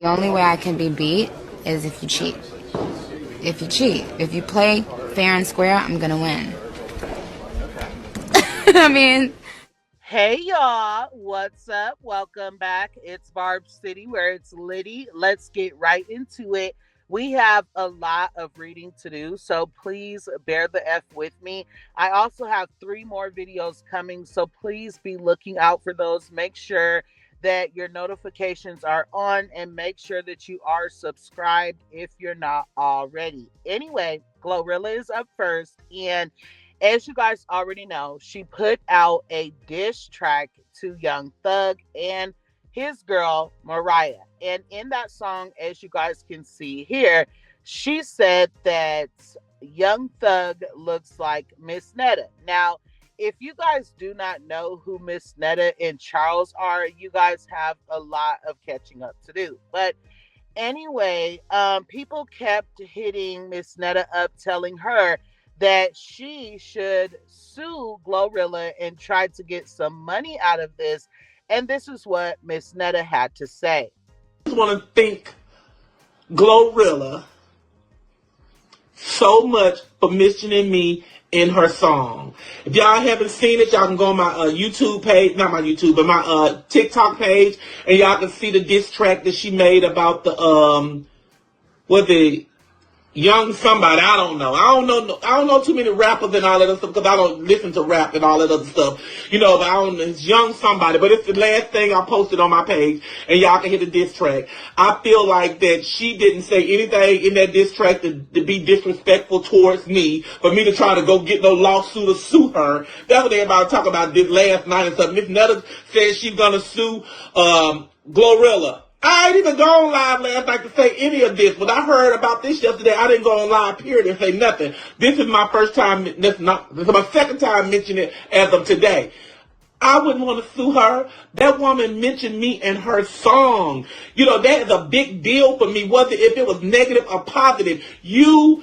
The only way I can be beat is if you cheat. If you cheat. If you play fair and square, I'm going to win. I mean... Hey y'all, what's up? Welcome back. It's Barb City where it's litty. Let's get right into it. We have a lot of reading to do, so please bear the F with me. I also have 3 more videos coming, so please be looking out for those. Make sure that your notifications are on and make sure that you are subscribed if you're not already. Anyway, Glorilla is up first, and as you guys already know, she put out a diss track to Young Thug and his girl, Mariah. And in that song, as you guys can see here, she said that Young Thug looks like Miss Netta. Now, if you guys do not know who Miss Netta and Charles are, you guys have a lot of catching up to do. But anyway, people kept hitting Miss Netta up, telling her that she should sue Glorilla and try to get some money out of this. And this is what Miss Netta had to say. I just want to thank Glorilla so much for mentioning me in her song. If y'all haven't seen it, y'all can go on my YouTube page, not my YouTube, but my TikTok page, and y'all can see the diss track that she made about the young somebody. I don't know too many rappers and all that other stuff because I don't listen to rap and all that other stuff. You know, but I don't know, it's young somebody. But it's the last thing I posted on my page, and y'all can hear the diss track. I feel like that she didn't say anything in that diss track to be disrespectful towards me, for me to try to go get no lawsuit or sue her. That's what everybody talk about this last night and stuff. Miss Netta said she's gonna sue Glorilla. I ain't even gone live last night to say any of this. When I heard about this yesterday, I didn't go on live, period, and say nothing. This is my first time, this is my second time mentioning it as of today. I wouldn't want to sue her. That woman mentioned me in her song. You know, that is a big deal for me, whether if it was negative or positive. You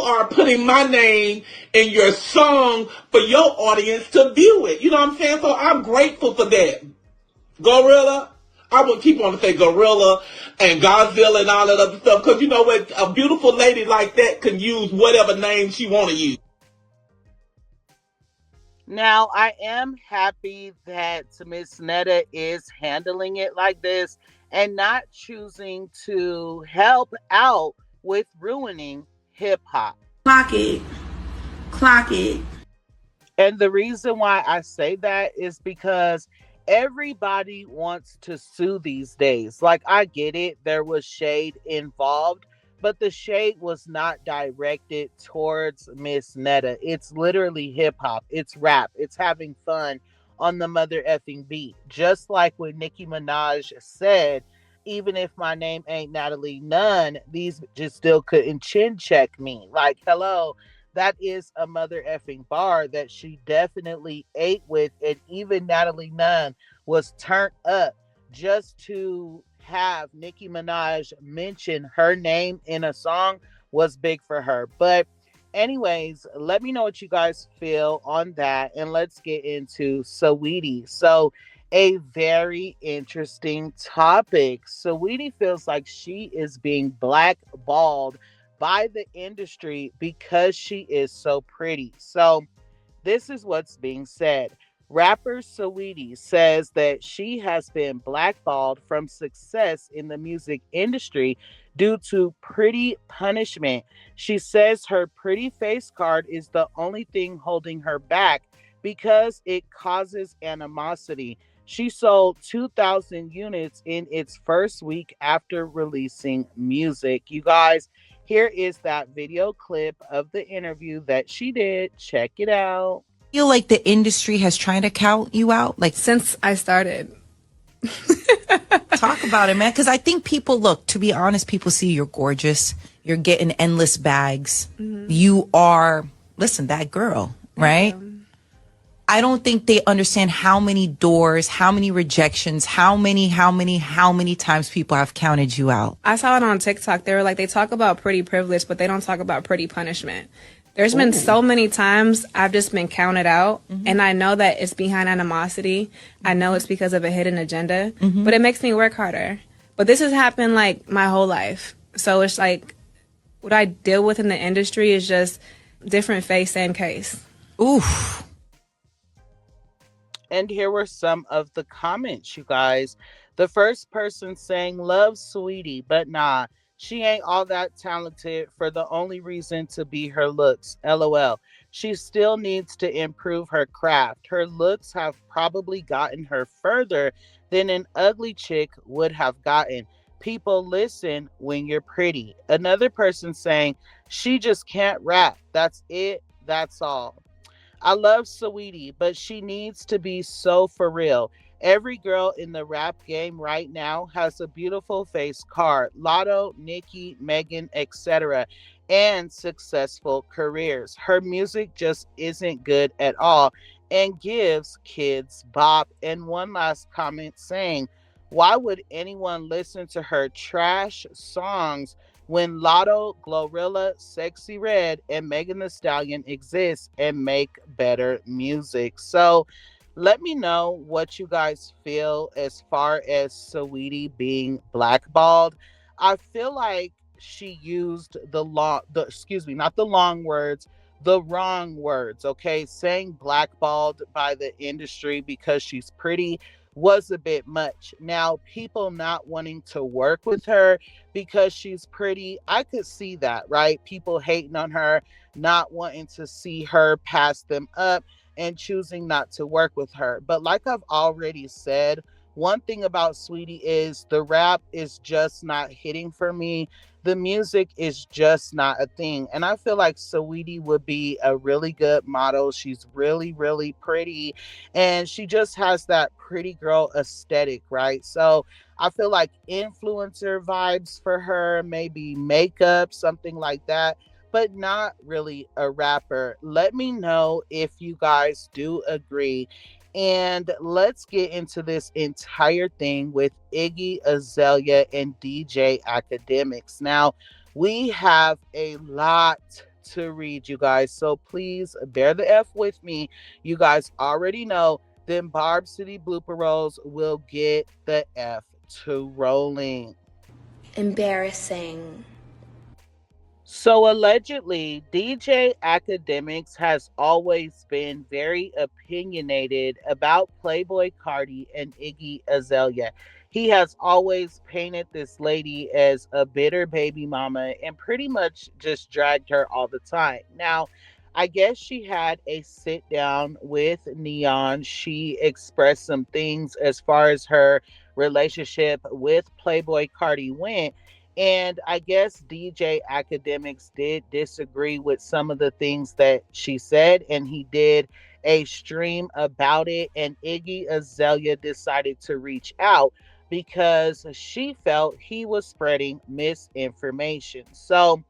are putting my name in your song for your audience to view it. You know what I'm saying? So I'm grateful for that. Glorilla, I would keep on to say Gorilla and Godzilla and all that other stuff, because you know what, a beautiful lady like that can use whatever name she want to use. Now, I am happy that Miss Netta is handling it like this and not choosing to help out with ruining hip-hop. Clock it. Clock it. And the reason why I say that is because everybody wants to sue these days. Like, I get it, there was shade involved, but the shade was not directed towards Miss Netta. It's literally hip-hop, it's rap, it's having fun on the mother effing beat. Just like when Nicki Minaj said, even if my name ain't Natalie Nunn, these just still couldn't chin check me. Like, hello. That is a mother effing bar that she definitely ate with. And even Natalie Nunn was turned up just to have Nicki Minaj mention her name in a song was big for her. But anyways, let me know what you guys feel on that. And let's get into Saweetie. So a very interesting topic. Saweetie feels like she is being blackballed by the industry because she is so pretty. So this is what's being said. Rapper Saweetie says that she has been blackballed from success in the music industry due to pretty punishment. She says her pretty face card is the only thing holding her back because it causes animosity. She sold 2,000 units in its first week after releasing music. You guys, here is that video clip of the interview that she did. Check it out. Feel like the industry has tried to count you out? Like, since I started. Talk about it, man. Because I think people, look, to be honest, people see you're gorgeous. You're getting endless bags. Mm-hmm. You are, listen, that girl, right? I don't think they understand how many doors, how many rejections, how many times people have counted you out. I saw it on TikTok. They were like, they talk about pretty privilege, but they don't talk about pretty punishment. There's been so many times I've just been counted out, and I know that it's behind animosity. I know it's because of a hidden agenda, but it makes me work harder. But this has happened like my whole life. So it's like what I deal with in the industry is just different face, same case. Oof. And here were some of the comments, you guys. The first person saying, love Saweetie, but nah, she ain't all that talented for the only reason to be her looks. LOL. She still needs to improve her craft. Her looks have probably gotten her further than an ugly chick would have gotten. People listen when you're pretty. Another person saying, she just can't rap. That's it. That's all. I love Saweetie, but she needs to be so for real. Every girl in the rap game right now has a beautiful face card. Lotto, Nicki, Megan, etc. and successful careers. Her music just isn't good at all and gives kids bop. And one last comment saying, why would anyone listen to her trash songs when Lotto, Glorilla, Sexy Red, and Megan Thee Stallion exist and make better music? So let me know what you guys feel as far as Saweetie being blackballed. I feel like she used not the long words, the wrong words, okay? Saying blackballed by the industry because she's pretty was a bit much. Now, people not wanting to work with her because she's pretty, I could see that, right? People hating on her, not wanting to see her pass them up and choosing not to work with her. But like I've already said, one thing about Saweetie is the rap is just not hitting for me. The music is just not a thing. And I feel like Saweetie would be a really good model. She's really, really pretty. And she just has that pretty girl aesthetic, right? So I feel like influencer vibes for her, maybe makeup, something like that, but not really a rapper. Let me know if you guys do agree. And let's get into this entire thing with Iggy Azalea and DJ Akademiks. Now, we have a lot to read, you guys, so please bear the F with me. You guys already know them Barb City blooper rolls will get the F to rolling. Embarrassing. So allegedly, DJ Akademiks has always been very opinionated about Playboy Cardi and Iggy Azalea. He has always painted this lady as a bitter baby mama and pretty much just dragged her all the time. Now, I guess she had a sit down with Neon. She expressed some things as far as her relationship with Playboy Cardi went. And I guess DJ Akademiks did disagree with some of the things that she said, and he did a stream about it. And Iggy Azalea decided to reach out because she felt he was spreading misinformation. So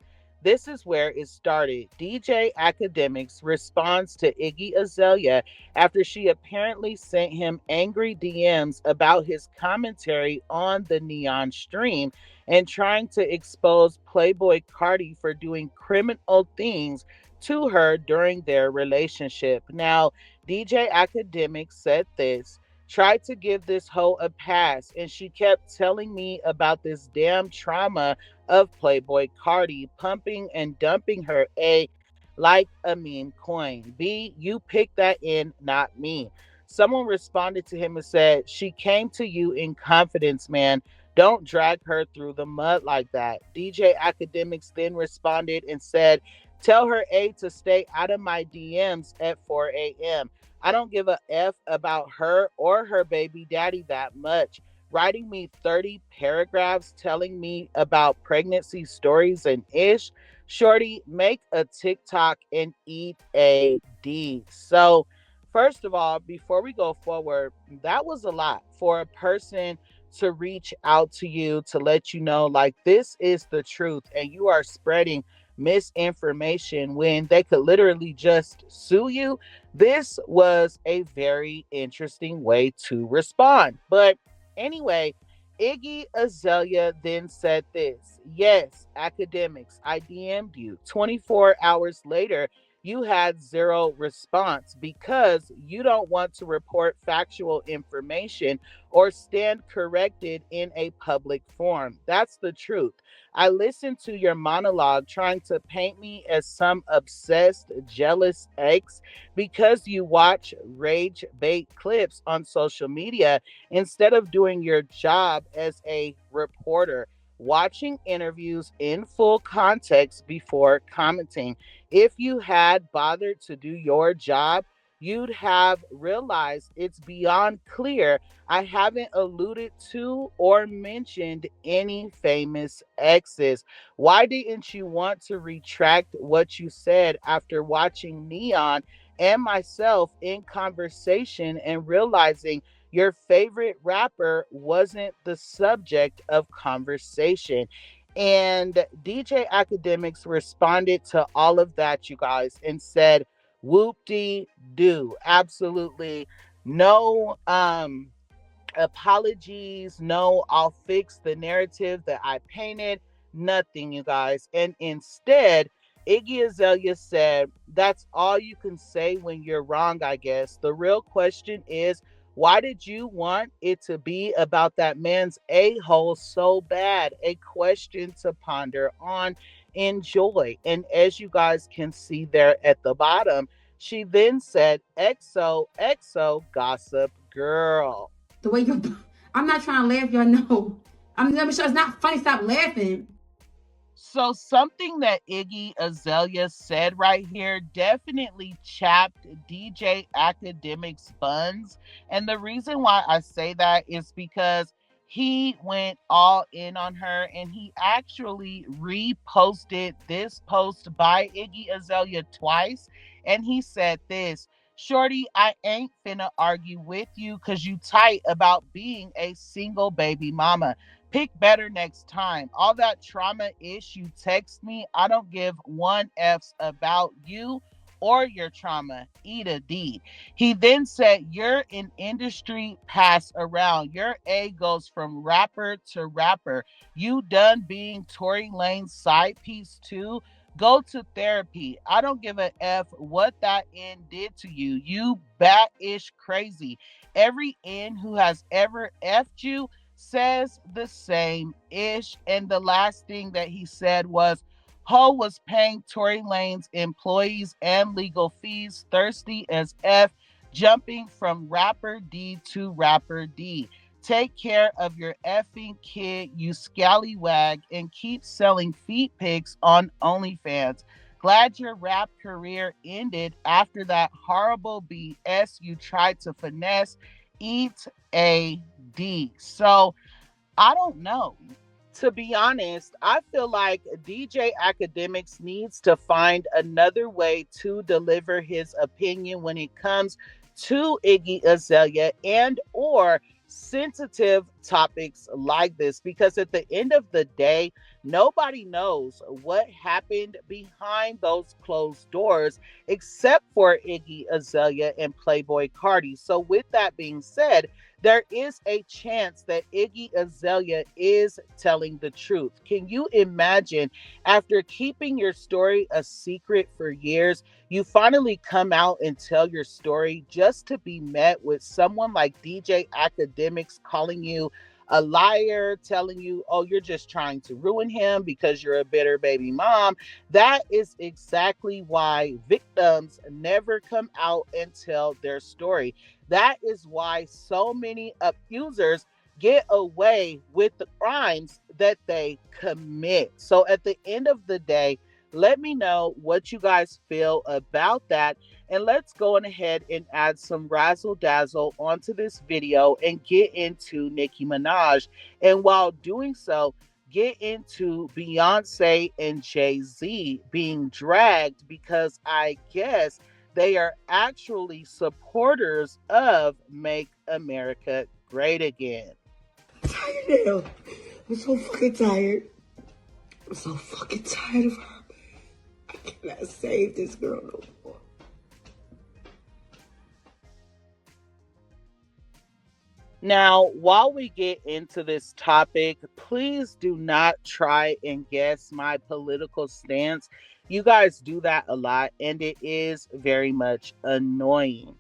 this is where it started. DJ Akademiks responds to Iggy Azalea after she apparently sent him angry DMs about his commentary on the Neon stream and trying to expose Playboy Cardi for doing criminal things to her during their relationship. Now, DJ Akademiks said this, tried to give this hoe a pass, and she kept telling me about this damn trauma of Playboy Cardi pumping and dumping her A like a meme coin. B, you picked that in, not me. Someone responded to him and said, she came to you in confidence, man. Don't drag her through the mud like that. DJ Akademiks then responded and said, tell her A to stay out of my DMs at 4 a.m. I don't give a F about her or her baby daddy that much. Writing me 30 paragraphs telling me about pregnancy stories and ish. Shorty, make a TikTok and eat a D. So, first of all, before we go forward, that was a lot for a person to reach out to you to let you know, like, this is the truth and you are spreading misinformation when they could literally just sue you. This was a very interesting way to respond. But anyway, Iggy Azalea then said this. Yes, Akademiks, I DM'd you. 24 hours later, you had zero response because you don't want to report factual information or stand corrected in a public forum. That's the truth. I listened to your monologue trying to paint me as some obsessed, jealous ex because you watch rage bait clips on social media instead of doing your job as a reporter, watching interviews in full context before commenting. If you had bothered to do your job, you'd have realized it's beyond clear I haven't alluded to or mentioned any famous exes. Why didn't you want to retract what you said after watching Neon and myself in conversation and realizing your favorite rapper wasn't the subject of conversation? And DJ Akademiks responded to all of that, you guys, and said, whoop de doo. Absolutely no apologies, no, I'll fix the narrative that I painted, nothing, you guys. And instead, Iggy Azalea said, that's all you can say when you're wrong, I guess. The real question is, why did you want it to be about that man's a-hole so bad? A question to ponder on. Enjoy. And as you guys can see there at the bottom, she then said, XOXO gossip girl. The way you, I'm not trying to laugh, y'all know. I'm never sure it's not funny. Stop laughing. So something that Iggy Azalea said right here definitely chapped DJ Akademiks' buns. And the reason why I say that is because he went all in on her and he actually reposted this post by Iggy Azalea twice. And he said this, Shorty, I ain't finna argue with you because you tight about being a single baby mama. Pick better next time. All that trauma-ish you text me, I don't give one F's about you or your trauma. Eat a D. He then said, you're an industry pass around. Your A goes from rapper to rapper. You done being Tory Lane's side piece too? Go to therapy. I don't give a F what that N did to you. You bat-ish crazy. Every N who has ever F'd you says the same ish. And the last thing that he said was, Ho was paying Tory Lane's employees and legal fees, thirsty as F, jumping from rapper D to rapper D. Take care of your effing kid, you scallywag, and keep selling feet pics on OnlyFans. Glad your rap career ended after that horrible BS you tried to finesse. Eat a D. So I don't know. To be honest, I feel like DJ Akademiks needs to find another way to deliver his opinion when it comes to Iggy Azalea and or sensitive topics like this, because at the end of the day, nobody knows what happened behind those closed doors except for Iggy Azalea and Playboy Cardi. So with that being said, there is a chance that Iggy Azalea is telling the truth. Can you imagine, after keeping your story a secret for years, you finally come out and tell your story just to be met with someone like DJ Akademiks calling you a liar, telling you, oh, you're just trying to ruin him because you're a bitter baby mom? That is exactly why victims never come out and tell their story. That is why so many abusers get away with the crimes that they commit. So at the end of the day, let me know what you guys feel about that. And let's go on ahead and add some razzle dazzle onto this video and get into Nicki Minaj. And while doing so, get into Beyonce and Jay Z being dragged because I guess they are actually supporters of Make America Great Again. I'm tired now. I'm so fucking tired. I'm so fucking tired of her. I cannot save this girl no more. Now, while we get into this topic, please do not try and guess my political stance. You guys do that a lot, and it is very much annoying.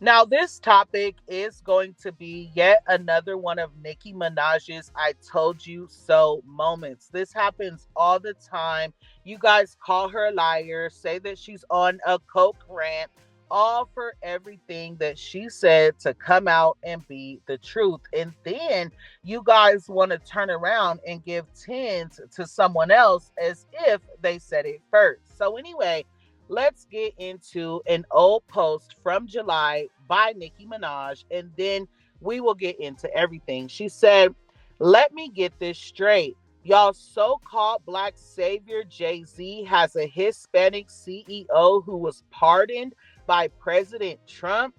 Now, this topic is going to be yet another one of Nicki Minaj's I told you so moments. This happens all the time. You guys call her a liar, say that she's on a coke rant, all for everything that she said to come out and be the truth. And then you guys want to turn around and give tens to someone else as if they said it first. So anyway, let's get into an old post from July by Nicki Minaj, and then we will get into everything. She said, "Let me get this straight. Y'all so-called black savior Jay Z has a Hispanic CEO who was pardoned by President Trump?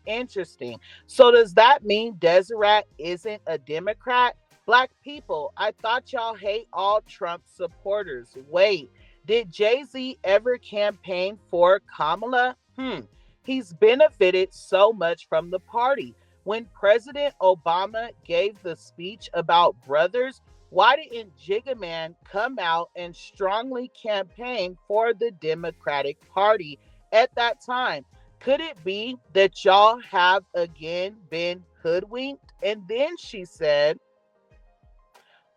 Interesting. So does that mean Deseret isn't a Democrat? Black people, I thought y'all hate all Trump supporters. Wait, did Jay Z ever campaign for Kamala? He's benefited so much from the party. When President Obama gave the speech about brothers, why didn't Jigga Man come out and strongly campaign for the Democratic Party at that time? Could it be that y'all have again been hoodwinked?" And then she said,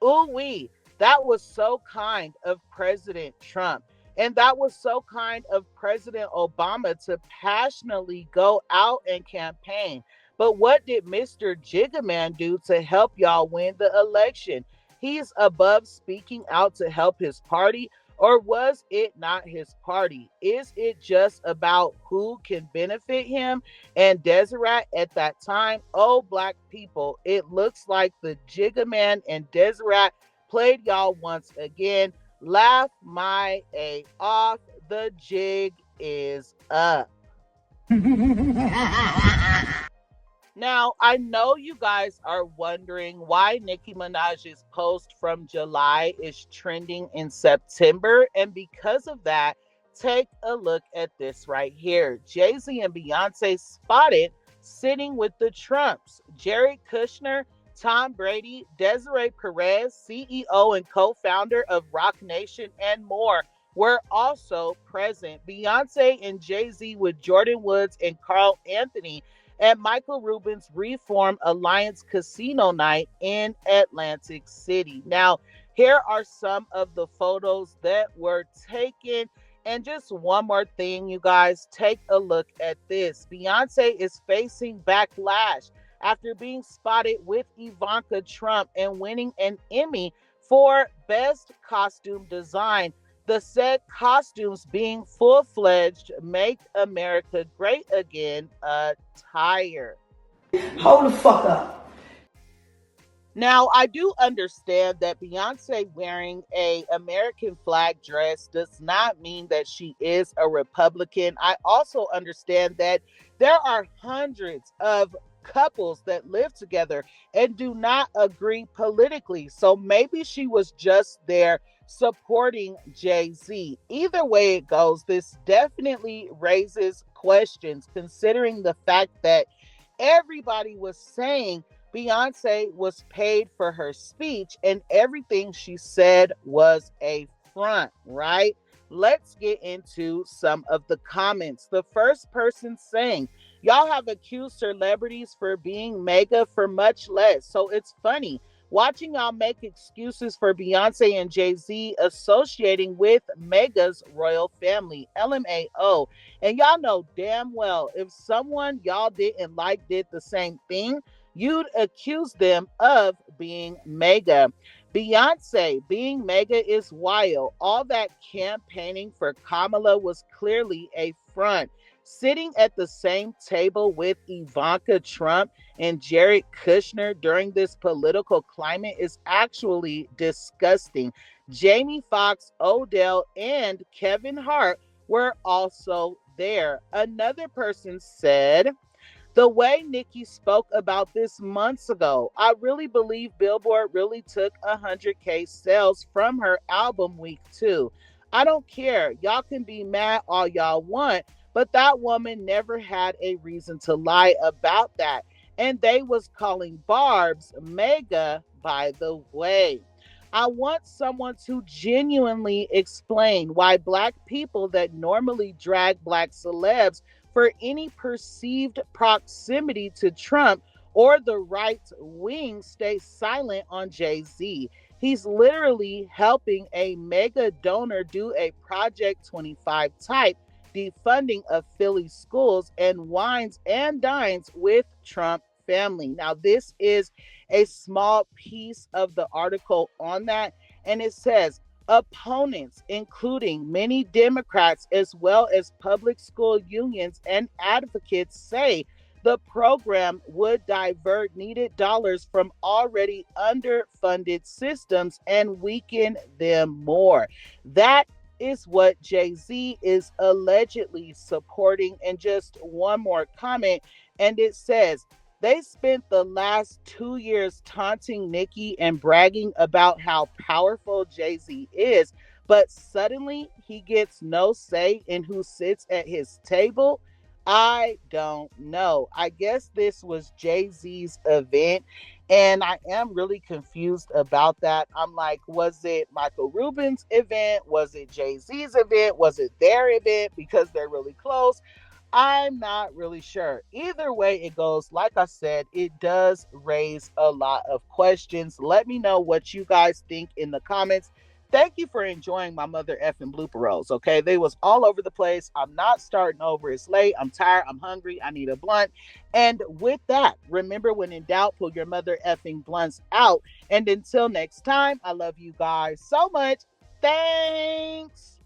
"Ooh-wee, that was so kind of President Trump. And that was so kind of President Obama to passionately go out and campaign. But what did Mr. Jiggaman do to help y'all win the election? He's above speaking out to help his party, or was it not his party? Is it just about who can benefit him and Deseret at that time? Oh, black people, it looks like the Jiggaman and Deseret played y'all once again. Laugh my A off. The jig is up." Now, I know you guys are wondering why Nicki Minaj's post from July is trending in September. And because of that, take a look at this right here. Jay Z and Beyonce spotted sitting with the Trumps. Jared Kushner, Tom Brady, Desiree Perez, CEO and co-founder of Rock Nation, and more were also present. Beyonce and Jay Z with Jordan Woods and Carl Anthony at Michael Rubin's Reform Alliance Casino Night in Atlantic City. Now, here are some of the photos that were taken. And just one more thing, you guys, take a look at this. Beyonce is facing backlash after being spotted with Ivanka Trump and winning an Emmy for Best Costume Design. The said costumes being full-fledged Make America Great Again attire. Hold the fuck up. Now, I do understand that Beyonce wearing a American flag dress does not mean that she is a Republican. I also understand that there are hundreds of couples that live together and do not agree politically. So maybe she was just there supporting Jay Z. Either way it goes, this definitely raises questions considering the fact that everybody was saying Beyonce was paid for her speech and everything she said was a front, right? Let's get into some of the comments. The first person saying, "Y'all have accused celebrities for being mega for much less. So it's funny watching y'all make excuses for Beyonce and Jay Z associating with Mega's royal family. LMAO. And y'all know damn well if someone y'all didn't like did the same thing, you'd accuse them of being mega. Beyonce being mega is wild. All that campaigning for Kamala was clearly a front. Sitting at the same table with Ivanka Trump and Jared Kushner during this political climate is actually disgusting. Jamie Foxx, Odell, and Kevin Hart were also there." Another person said, "The way Nicki spoke about this months ago, I really believe Billboard really took 100K sales from her album week 2. I don't care. Y'all can be mad all y'all want, but that woman never had a reason to lie about that. And they was calling Barb's mega, by the way. I want someone to genuinely explain why Black people that normally drag Black celebs for any perceived proximity to Trump or the right wing stay silent on Jay Z. He's literally helping a mega donor do a Project 25 type defunding of Philly schools and wines and dines with Trump family. Now, this is a small piece of the article on that, and it says opponents, including many Democrats as well as public school unions and advocates, say the program would divert needed dollars from already underfunded systems and weaken them more. That is what Jay Z is allegedly supporting. And just one more comment, and it says, they spent the last 2 years taunting Nicki and bragging about how powerful Jay Z is, but suddenly he gets no say in who sits at his table. I don't know. I guess this was Jay Z's event, and I am really confused about that. I'm like, was it Michael Rubin's event? Was it Jay Z's event? Was it their event because they're really close? I'm not really sure. Either way it goes, like I said, it does raise a lot of questions. Let me know what you guys think in the comments. Thank you for enjoying my mother effing blooper rolls, okay? They was all over the place. I'm not starting over. It's late. I'm tired. I'm hungry. I need a blunt. And with that, remember, when in doubt, pull your mother effing blunts out. And until next time, I love you guys so much. Thanks.